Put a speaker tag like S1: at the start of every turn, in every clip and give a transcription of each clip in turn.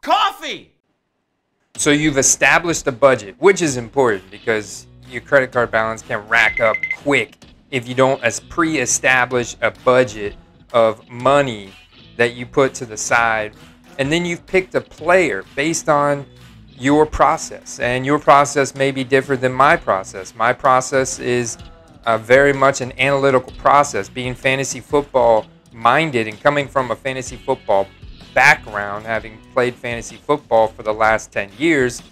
S1: Coffee!
S2: So you've established a budget, which is important because your credit card balance can rack up quick if you don't pre-establish a budget of money that you put to the side. And then you've picked a player based on your process. And your process may be different than my process. My process is very much an analytical process, being fantasy football minded and coming from a fantasy football background, having played fantasy football for the last 10 years.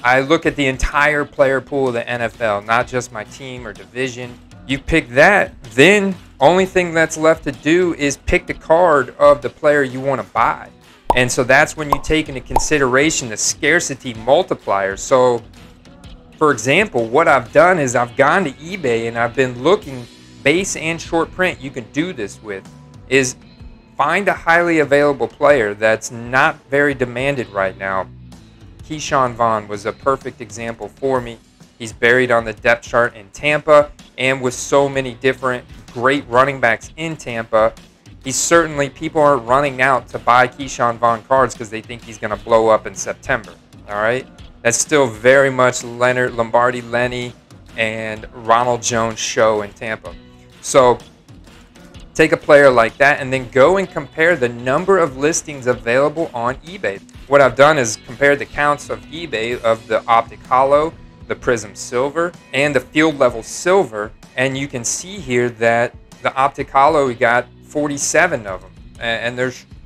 S2: I look at the entire player pool of the NFL, not just my team or division. You pick that, then only thing that's left to do is pick the card of the player you want to buy. And so that's when you take into consideration the scarcity multiplier. So, for example, what I've done is I've gone to eBay and I've been looking, base and short print, you can do this with, is find a highly available player that's not very demanded right now. Keyshawn Vaughn was a perfect example for me. He's buried on the depth chart in Tampa, and with so many different great running backs in Tampa, he's certainly, people aren't running out to buy Keyshawn Vaughn cards because they think he's going to blow up in September. All right? That's still very much Leonard, Lombardi, Lenny, and Ronald Jones show in Tampa. So take a player like that and then go and compare the number of listings available on eBay. What I've done is compared the counts of eBay of the Optic Hollow, the Prizm Silver, and the Field Level Silver. And you can see here that the Optic Hollow, we got 47 of them. And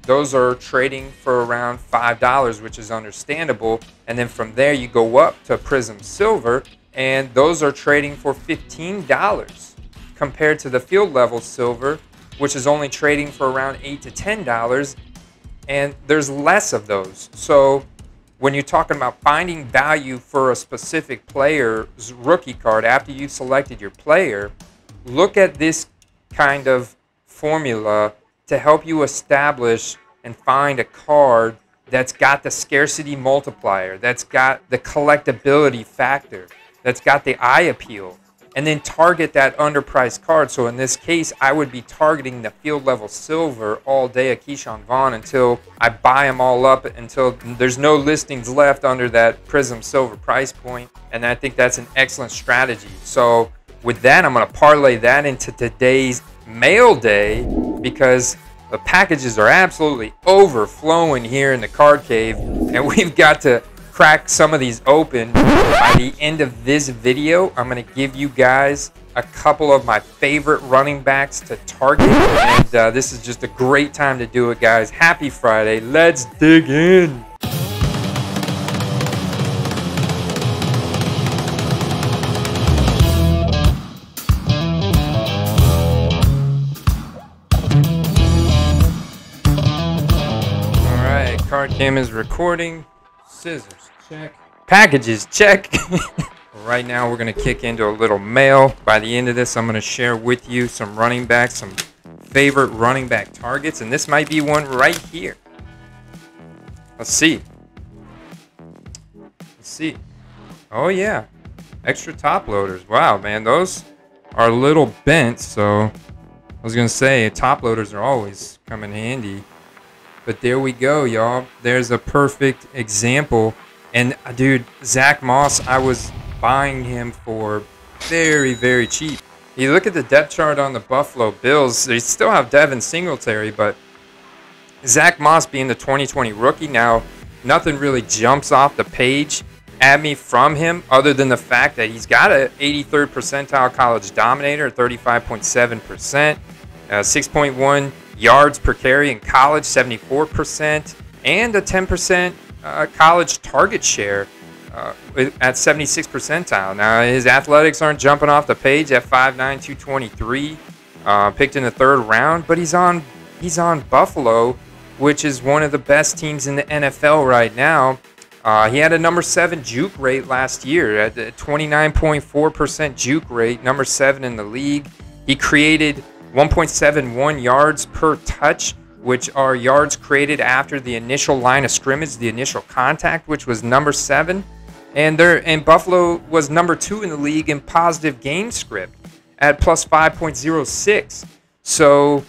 S2: those are trading for around $5, which is understandable. And then from there, you go up to Prizm Silver, and those are trading for $15 compared to the Field Level Silver, which is only trading for around $8 to $10, and there's less of those. So when you're talking about finding value for a specific player's rookie card after you've selected your player, look at this kind of formula to help you establish and find a card that's got the scarcity multiplier, that's got the collectability factor, that's got the eye appeal, and then target that underpriced card. So in this case, I would be targeting the Field Level Silver all day at Keyshawn Vaughn until I buy them all up, until there's no listings left under that Prizm Silver price point. And I think that's an excellent strategy. So with that, I'm going to parlay that into today's mail day, because the packages are absolutely overflowing here in the card cave, and we've got to crack some of these open. By the end of this video, I'm going to give you guys a couple of my favorite running backs to target, and this is just a great time to do it, guys. Happy Friday. Let's dig in. All right, card cam is recording. Scissors, check. Packages, check. Right now, we're going to kick into a little mail. By the end of this, I'm going to share with you some running backs, some favorite running back targets, and this might be one right here. Let's see. Let's see. Oh, yeah. Extra top loaders. Wow, man, those are a little bent, so I was going to say top loaders are always come in handy. But there we go, y'all. There's a perfect example. And, dude, Zack Moss, I was buying him for very, very cheap. You look at the depth chart on the Buffalo Bills, they still have Devin Singletary, but Zack Moss being the 2020 rookie now, nothing really jumps off the page at me from him other than the fact that he's got an 83rd percentile college dominator, 35.7%, 6.1 yards per carry in college, 74%, and a 10% college target share at 76th percentile. Now, his athletics aren't jumping off the page at 5'9", 223, picked in the 3rd round, but he's on Buffalo, which is one of the best teams in the NFL right now. He had a number 7 juke rate last year at 29.4% juke rate, number 7 in the league. He created 1.71 yards per touch, which are yards created after the initial line of scrimmage, the initial contact, which was number 7. And Buffalo was number 2 in the league in positive game script at plus 5.06. So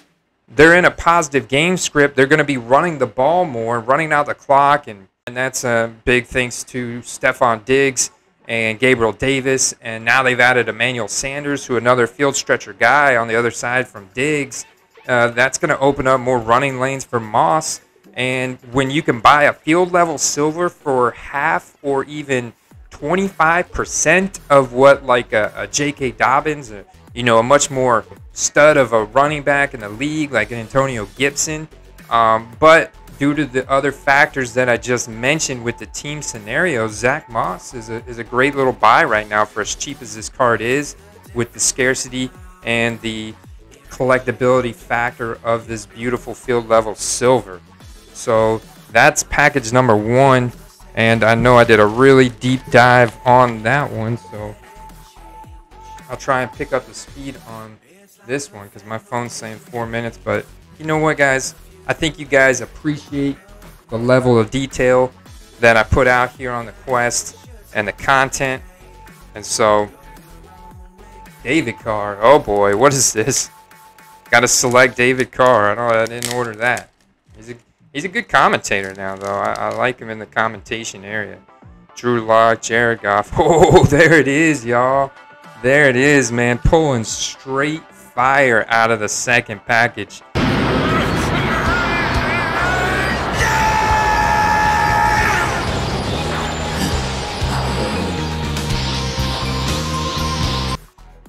S2: they're in a positive game script. They're going to be running the ball more, running out the clock, and that's a big thanks to Stefon Diggs and Gabriel Davis. And now they've added Emmanuel Sanders, who another field stretcher guy on the other side from Diggs. That's going to open up more running lanes for Moss. And when you can buy a field level silver for half or even 25% of what like a J.K. Dobbins, a much more stud of a running back in the league like an Antonio Gibson. But due to the other factors that I just mentioned with the team scenarios, Zack Moss is a great little buy right now for as cheap as this card is, with the scarcity and the collectability factor of this beautiful field level silver. So that's package number 1. And I know I did a really deep dive on that one, so I'll try and pick up the speed on this one because my phone's saying 4 minutes. But you know what, guys? I think you guys appreciate the level of detail that I put out here on the quest and the content. And so, David Carr. Oh boy, what is this? Got to select David Carr. I didn't order that. He's a good commentator now, though. I like him in the commentation area. Drew Lock, Jared Goff. Oh, there it is, y'all. There it is, man. Pulling straight fire out of the second package.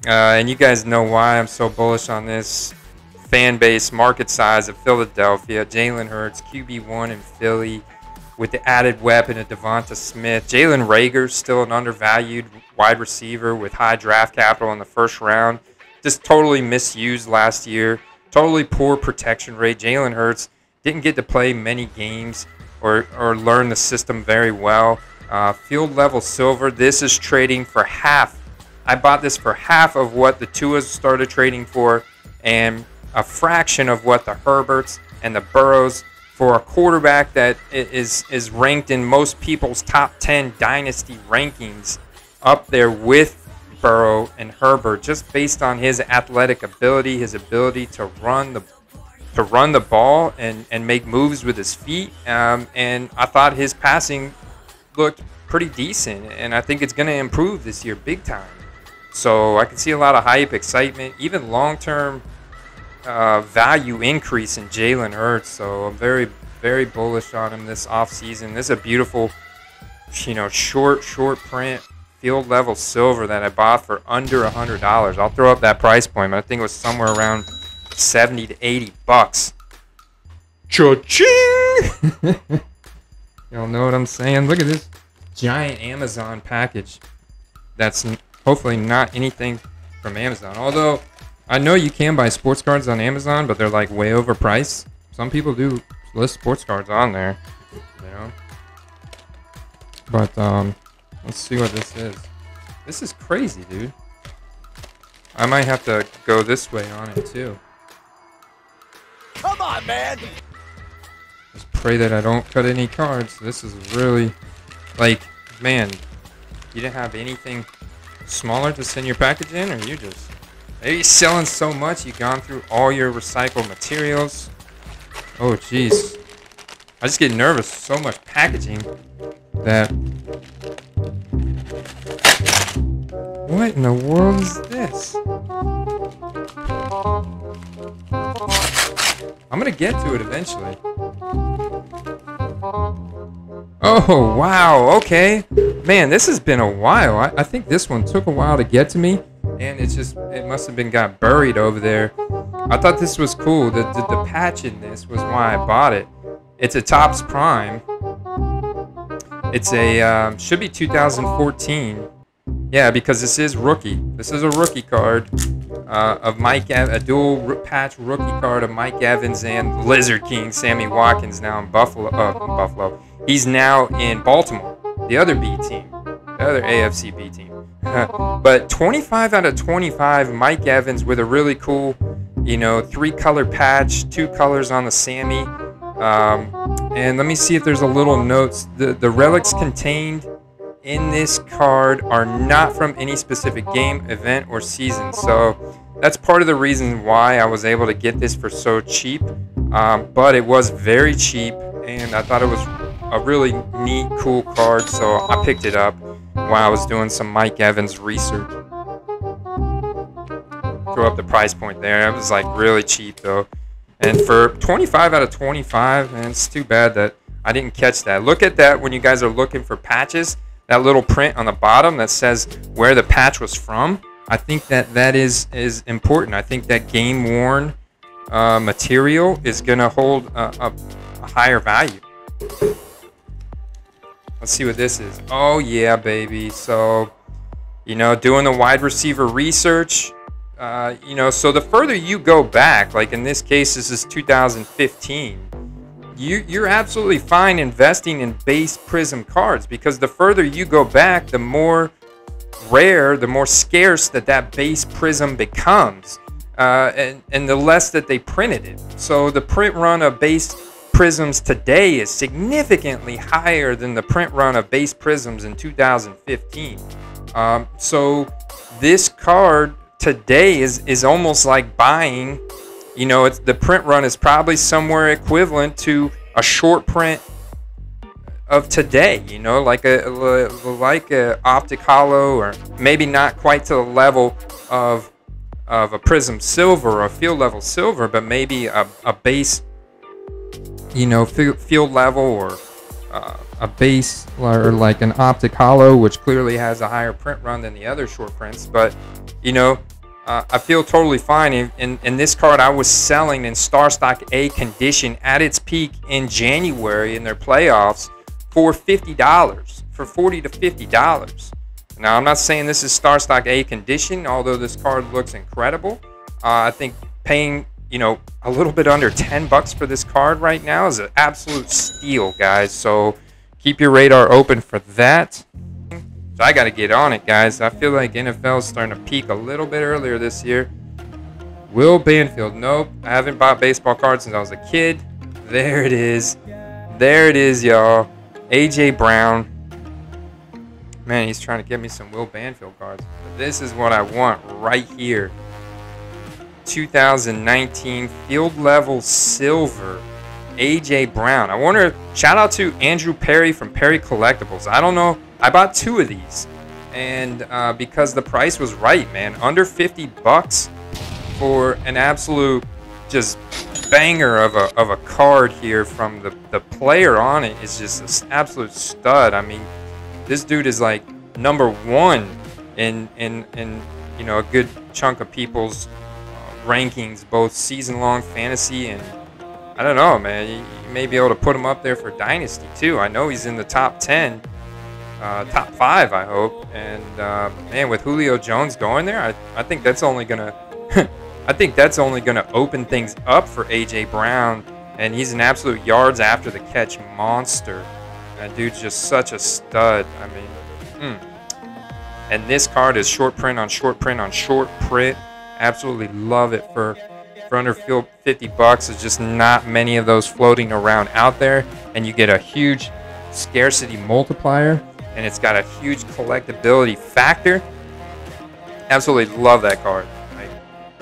S2: And you guys know why I'm so bullish on this fan base, market size of Philadelphia. Jalen Hurts, QB1 in Philly, with the added weapon of Devonta Smith. Jalen Reagor, still an undervalued wide receiver with high draft capital in the first round. Just totally misused last year. Totally poor protection rate. Jalen Hurts didn't get to play many games or learn the system very well. Field level silver. This is trading for half. I bought this for half of what the Tuas started trading for, and a fraction of what the Herberts and the Burrows, for a quarterback that is ranked in most people's top 10 dynasty rankings, up there with Burrow and Herbert, just based on his athletic ability, his ability to run the ball and make moves with his feet. And I thought his passing looked pretty decent, and I think it's going to improve this year big time. So I can see a lot of hype, excitement, even long-term value increase in Jalen Hurts. So I'm very, very bullish on him this offseason. This is a beautiful, short print field level silver that I bought for under $100. I'll throw up that price point, but I think it was somewhere around 70 to 80 bucks. Cha-ching! Y'all know what I'm saying? Look at this giant Amazon package. That's hopefully not anything from Amazon. Although I know you can buy sports cards on Amazon, but they're like way overpriced. Some people do list sports cards on there, But let's see what this is. This is crazy, dude. I might have to go this way on it too.
S1: Come on, man.
S2: Just pray that I don't cut any cards. This is really, like, man, you didn't have anything smaller to send your package in, or you just maybe selling so much you've gone through all your recycled materials. Oh jeez, I just get nervous. So much packaging that. What in the world is this? I'm gonna get to it eventually. Oh wow, okay. Man, this has been a while. I think this one took a while to get to me, and it must have been got buried over there. I thought this was cool. The patch in this was why I bought it. It's a Topps Prime. It's a should be 2014. Yeah, because this is rookie. This is a rookie card of Mike Evans, a dual patch rookie card of Mike Evans and Lizard King Sammy Watkins now in Buffalo. He's now in Baltimore, the other B team, the other AFC B team. But 25 out of 25, Mike Evans with a really cool, 3-color patch, 2 colors on the Sammy. And let me see if there's a little notes. The relics contained in this card are not from any specific game, event, or season. So that's part of the reason why I was able to get this for so cheap. But it was very cheap, and I thought it was a really neat, cool card, so I picked it up while I was doing some Mike Evans research. Throw up the price point there. It was like really cheap though. And for 25 out of 25, man, it's too bad that I didn't catch that. Look at that when you guys are looking for patches. That little print on the bottom that says where the patch was from. I think that is important. I think that game-worn material is going to hold a higher value. Let's see what this is. Oh, yeah, baby. So, you know, doing the wide receiver research. You know, so the further you go back, like in this case, this is 2015, you're absolutely fine investing in base Prizm cards, because the further you go back, the more rare, the more scarce that base Prizm becomes, and the less that they printed it. So the print run of base Prizms today is significantly higher than the print run of base Prizms in 2015. So this card today is almost like buying, you know, the print run is probably somewhere equivalent to a short print of today, you know, like a optic hollow, or maybe not quite to the level of a Prizm silver or a field level silver, but maybe a base, you know, field level, or a base, or like an optic hollow, which clearly has a higher print run than the other short prints. But you know, I feel totally fine. In this card, I was selling in Star Stock A condition at its peak in January in their playoffs for $50, for $40 to $50. Now, I'm not saying this is Star Stock A condition, although this card looks incredible. I think paying, you know, a little bit under $10 for this card right now is an absolute steal, guys. So keep your radar open for that. So I got to get on it, guys. I feel like NFL is starting to peak a little bit earlier this year. Will Banfield. Nope. I haven't bought baseball cards since I was a kid. There it is. There it is, y'all. A.J. Brown. Man, he's trying to get me some Will Banfield cards. But this is what I want right here. 2019 field level silver. A.J. Brown. I wonder, shout out to Andrew Perry from Perry Collectibles. I don't know. I bought 2 of these, and because the price was right, man, under $50 for an absolute just banger of a card here from the player on it is just an absolute stud. I mean, this dude is like #1 in you know, a good chunk of people's rankings, both season-long fantasy and, I don't know, man, you may be able to put him up there for Dynasty too. I know he's in the top 10. Top 5, I hope. And man, with Julio Jones going there, I think that's only gonna I think that's only gonna open things up for A.J. Brown. And he's an absolute yards after the catch monster. That dude's just such a stud. I mean, and this card is short print on short print on short print. Absolutely love it for under $50. There's just not many of those floating around out there, and you get a huge scarcity multiplier. And it's got a huge collectability factor. Absolutely love that card. Like,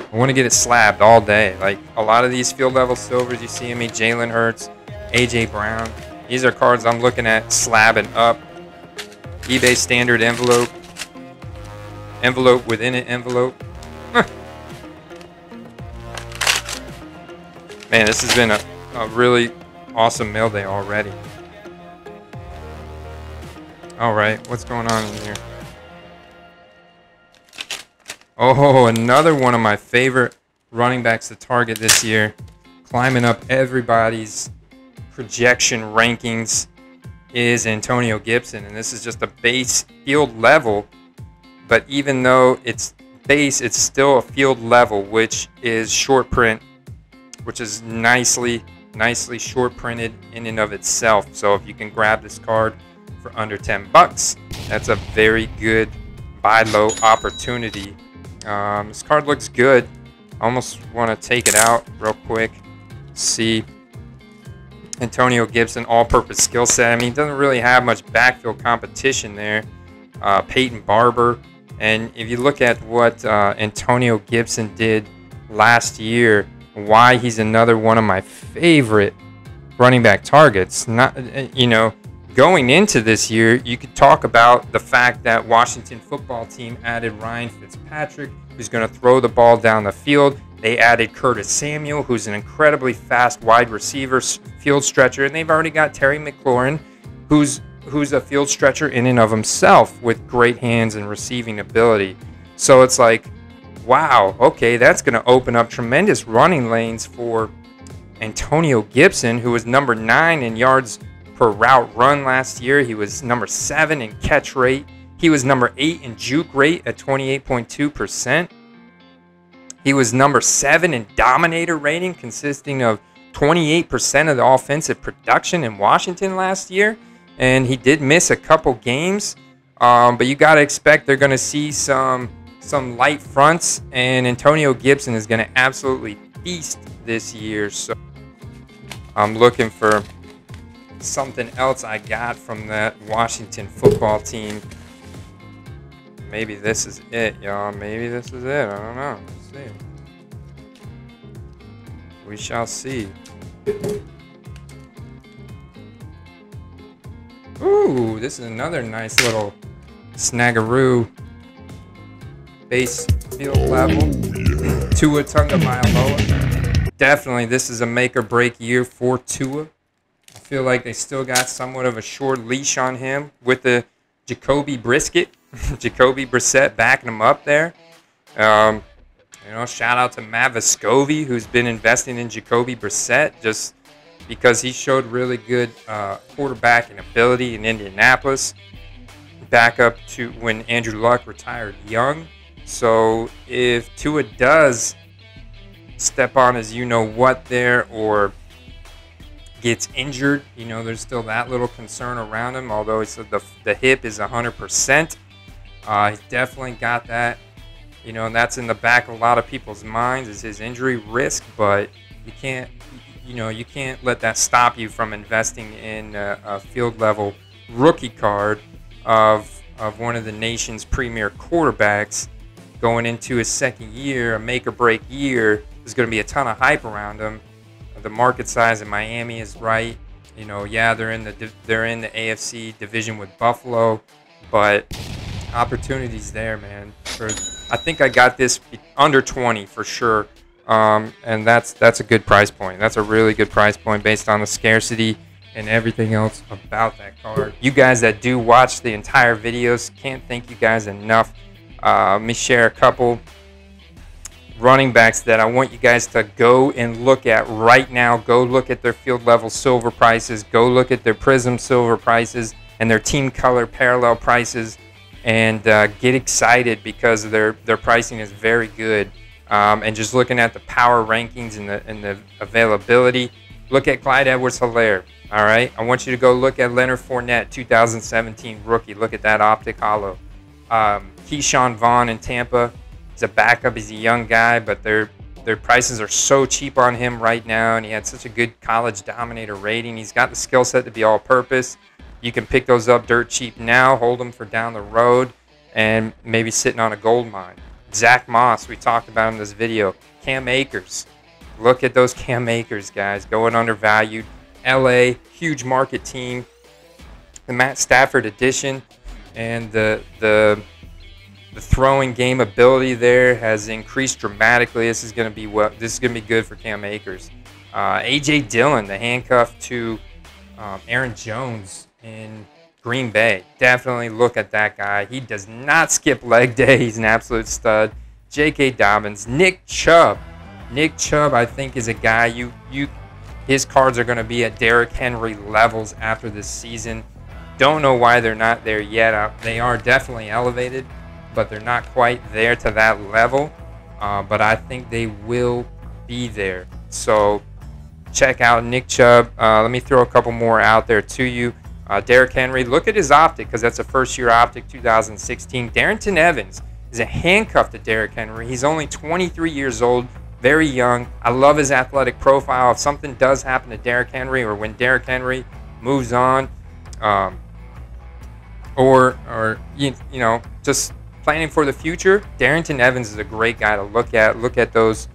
S2: I want to get it slabbed all day. Like a lot of these field level silvers you see in me, Jalen Hurts, A.J. Brown. These are cards I'm looking at slabbing up. eBay standard envelope. Envelope within an envelope. Man, this has been a really awesome mail day already. All right, what's going on in here? Oh, another one of my favorite running backs to target this year. Climbing up everybody's projection rankings is Antonio Gibson. And this is just a base field level. But even though it's base, it's still a field level, which is short print, which is nicely short printed in and of itself. So if you can grab this card for under $10, that's a very good buy low opportunity. This card looks good. I almost want to take it out real quick. See, Antonio Gibson, all-purpose skill set. I mean, he doesn't really have much backfield competition there. Peyton Barber, And if you look at what Antonio Gibson did last year, why he's another one of my favorite running back targets. Not, you know, going into this year, you could talk about the fact that Washington football team added Ryan Fitzpatrick, who's going to throw the ball down the field. They added Curtis Samuel, who's an incredibly fast wide receiver, field stretcher, and they've already got Terry McLaurin, who's a field stretcher in and of himself with great hands and receiving ability. So it's like, wow, okay, that's going to open up tremendous running lanes for Antonio Gibson, who was number 9 in yards per route run last year. He was number 7 in catch rate. He was number 8 in juke rate at 28.2%. He was number 7 in dominator rating, consisting of 28% of the offensive production in Washington last year. And he did miss a couple games, but you got to expect they're going to see some light fronts, and Antonio Gibson is going to absolutely feast this year. So I'm looking for something else I got from that Washington football team. Maybe this is it, y'all. Maybe this is it. I don't know. Let's see. We shall see. Ooh, this is another nice little snagaroo base field level. Tua Tagovailoa. Definitely, this is a make or break year for Tua. I feel like they still got somewhat of a short leash on him with the Jacoby Brissett backing him up there. You know, shout out to Matt Vescovi, who's been investing in Jacoby Brissett just because he showed really good quarterbacking ability in Indianapolis, back up to when Andrew Luck retired young. So if Tua does step on his you-know-what there or gets injured, you know, there's still that little concern around him, although he said the hip is 100%. He's definitely got that, you know, and that's in the back of a lot of people's minds is his injury risk, but you can't let that stop you from investing in a field level rookie card of one of the nation's premier quarterbacks going into his second year, a make or break year. There's going to be a ton of hype around him. The market size in Miami is right. You know, yeah, they're in the AFC division with Buffalo, but opportunities there, man. I think I got this under 20 for sure. And that's a good price point. That's a really good price point based on the scarcity and everything else about that card. You guys that do watch the entire videos, can't thank you guys enough. Let me share a couple running backs that I want you guys to go and look at right now. Go look at their field level silver prices. Go look at their prizm silver prices and their team color parallel prices, and get excited because their pricing is very good. And just looking at the power rankings and the availability, look at Clyde Edwards-Helaire. All right, I want you to go look at Leonard Fournette, 2017 rookie. Look at that optic hollow. Keyshawn Vaughn in Tampa. He's a backup. He's a young guy, but their prices are so cheap on him right now, and he had such a good college dominator rating. He's got the skill set to be all-purpose. You can pick those up dirt cheap now, hold them for down the road, and maybe sitting on a gold mine. Zack Moss, we talked about in this video. Cam Akers. Look at those Cam Akers, guys. Going undervalued. LA, huge market team. The Matt Stafford addition and the throwing game ability there has increased dramatically. This is going to be good for Cam Akers. AJ Dillon, the handcuff to Aaron Jones in Green Bay. Definitely look at that guy. He does not skip leg day. He's an absolute stud. J.K. Dobbins. Nick Chubb. Nick Chubb, I think, is a guy his cards are going to be at Derrick Henry levels after this season. Don't know why they're not there yet. They are definitely elevated, but they're not quite there to that level. But I think they will be there. So check out Nick Chubb. Let me throw a couple more out there to you. Derrick Henry, look at his optic because that's a first-year optic, 2016. Darrington Evans is a handcuff to Derrick Henry. He's only 23 years old, very young. I love his athletic profile. If something does happen to Derrick Henry or when Derrick Henry moves on, or you know, just planning for the future, Darrington Evans is a great guy to look at. Look at those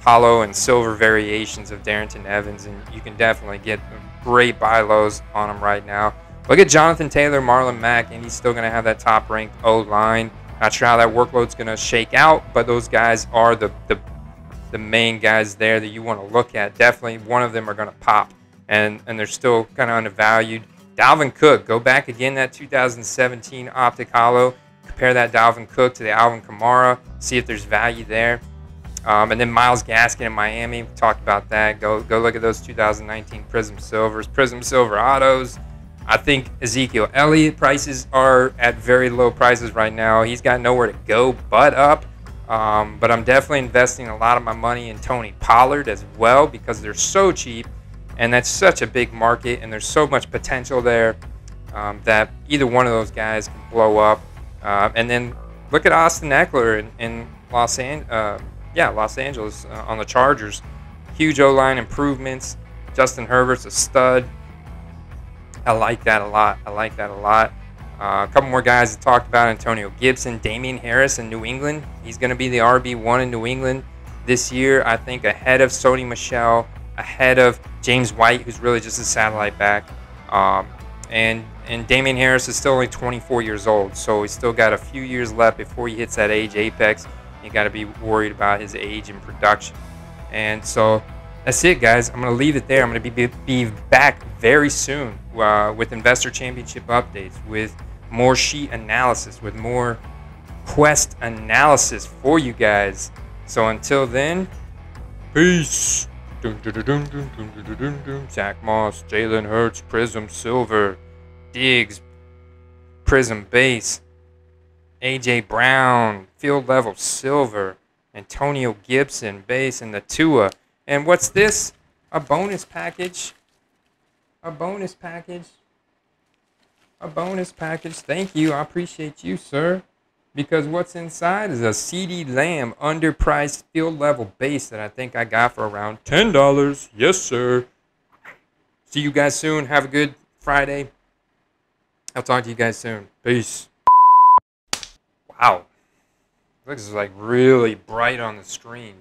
S2: hollow and silver variations of Darrington Evans, and you can definitely get great buy lows on him right now. Look at Jonathan Taylor, Marlon Mack, and he's still going to have that top-ranked O-line. Not sure how that workload's going to shake out, but those guys are the main guys there that you want to look at. Definitely one of them are going to pop, and they're still kind of undervalued. Dalvin Cook, go back again, that 2017 Optic Hollow. Compare that Dalvin Cook to the Alvin Kamara. See if there's value there. And then Myles Gaskin in Miami. We talked about that. Go look at those 2019 Prizm Silvers, Prizm Silver Autos. I think Ezekiel Elliott prices are at very low prices right now. He's got nowhere to go but up. But I'm definitely investing a lot of my money in Tony Pollard as well because they're so cheap. And that's such a big market, and there's so much potential there that either one of those guys can blow up. And then look at Austin Eckler in Los Angeles on the Chargers. Huge O-line improvements. Justin Herbert's a stud. I like that a lot. A couple more guys that talked about: Antonio Gibson, Damian Harris in New England. He's going to be the RB1 in New England this year, I think, ahead of Sony Michel, ahead of James White, who's really just a satellite back. And Damian Harris is still only 24 years old, so he's still got a few years left before he hits that age apex. You got to be worried about his age and production. And so that's it, guys. I'm going to leave it there. I'm going to be back very soon with Investor Championship updates, with more sheet analysis, with more quest analysis for you guys. So until then, peace. Zack Moss, Jalen Hurts, Prizm Silver, Diggs, Prizm Base, AJ Brown, Field Level Silver, Antonio Gibson Base, and the Tua. And what's this? A bonus package. A bonus package. A bonus package. Thank you. I appreciate you, sir. Because what's inside is a Ceedee Lamb underpriced field level base that I think I got for around $10. Yes, sir. See you guys soon. Have a good Friday. I'll talk to you guys soon. Peace. Wow. Looks like really bright on the screen.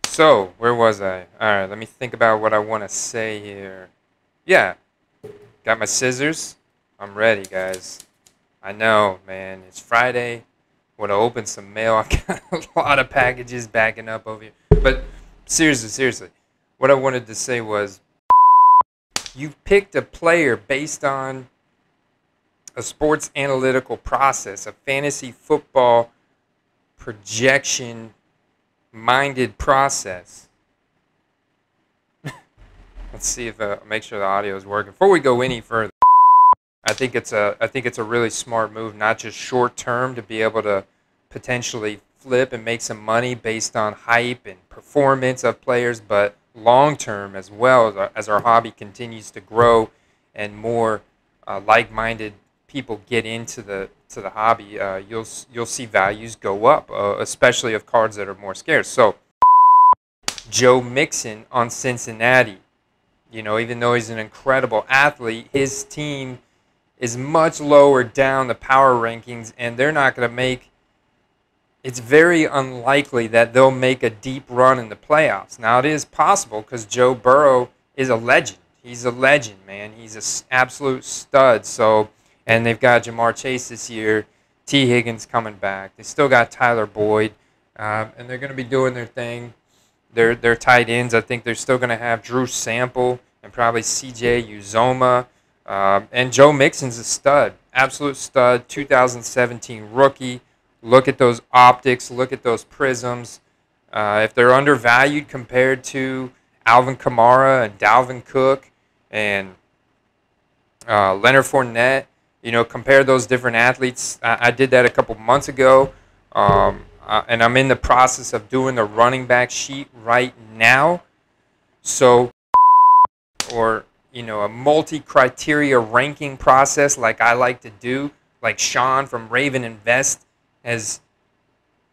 S2: So, where was I? Alright, let me think about what I want to say here. Yeah. Got my scissors. I'm ready, guys. I know, man. It's Friday. Want to open some mail. I got a lot of packages backing up over here. But seriously, what I wanted to say was, you picked a player based on a sports analytical process, a fantasy football projection-minded process. Let's see if make sure the audio is working. Before we go any further, I think it's a really smart move, not just short term to be able to potentially flip and make some money based on hype and performance of players, but long term as well as our hobby continues to grow and more like-minded people get into the hobby. You'll see values go up, especially of cards that are more scarce. So Joe Mixon on Cincinnati. You know, even though he's an incredible athlete, his team is much lower down the power rankings, and they're not going to make – it's very unlikely that they'll make a deep run in the playoffs. Now, it is possible because Joe Burrow is a legend. He's a legend, man. He's an absolute stud. So, and they've got Jamar Chase this year, T. Higgins coming back. They still got Tyler Boyd, and they're going to be doing their thing. Their tight ends, I think they're still going to have Drew Sample and probably C.J. Uzoma. And Joe Mixon's a stud, absolute stud, 2017 rookie. Look at those optics. Look at those prisms. If they're undervalued compared to Alvin Kamara and Dalvin Cook and Leonard Fournette, you know, compare those different athletes. I did that a couple months ago. And I'm in the process of doing the running back sheet right now. So, or, you know, a multi-criteria ranking process like I like to do, like Sean from Raven Invest is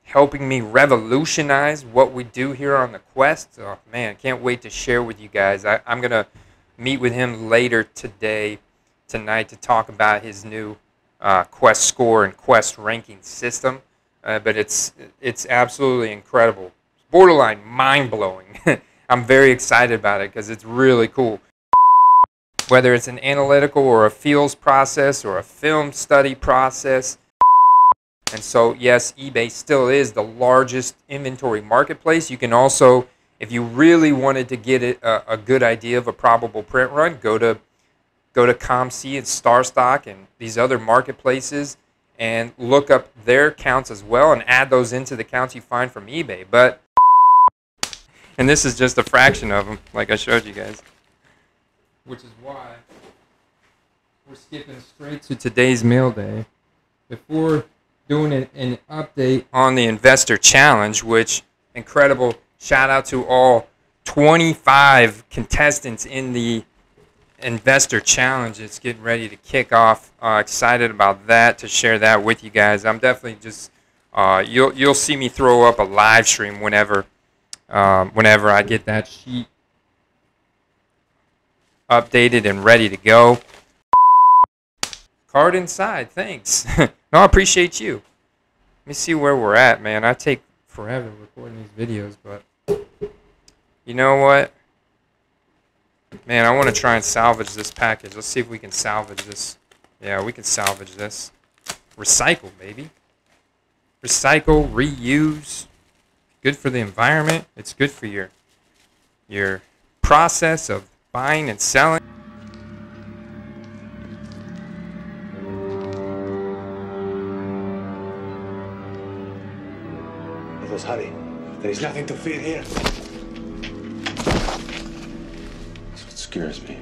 S2: helping me revolutionize what we do here on the Quest. Oh, man, I can't wait to share with you guys. I'm going to meet with him later today tonight to talk about his new Quest score and Quest ranking system, but it's absolutely incredible. It's borderline mind-blowing. I'm very excited about it because it's really cool. Whether it's an analytical or a fields process or a film study process. And so, yes, eBay still is the largest inventory marketplace. You can also, if you really wanted to get a good idea of a probable print run, go to ComC and StarStock and these other marketplaces and look up their counts as well and add those into the counts you find from eBay. And this is just a fraction of them, like I showed you guys. Which is why we're skipping straight to today's mail day before doing an update on the investor challenge, which incredible shout out to all 25 contestants in the investor challenge. It's getting ready to kick off. Excited about that, to share that with you guys. I'm definitely just you'll see me throw up a live stream whenever I get that sheet updated and ready to go. Card inside, thanks. No, I appreciate you. Let me see where we're at, man. I take forever recording these videos, but you know what? Man, I want to try and salvage this package. Let's see if we can salvage this. Yeah, we can salvage this. Recycle, baby. Recycle, reuse. Good for the environment. It's good for your process of buying and selling.
S3: Let us hurry. There is nothing to fear here.
S4: That's what scares me.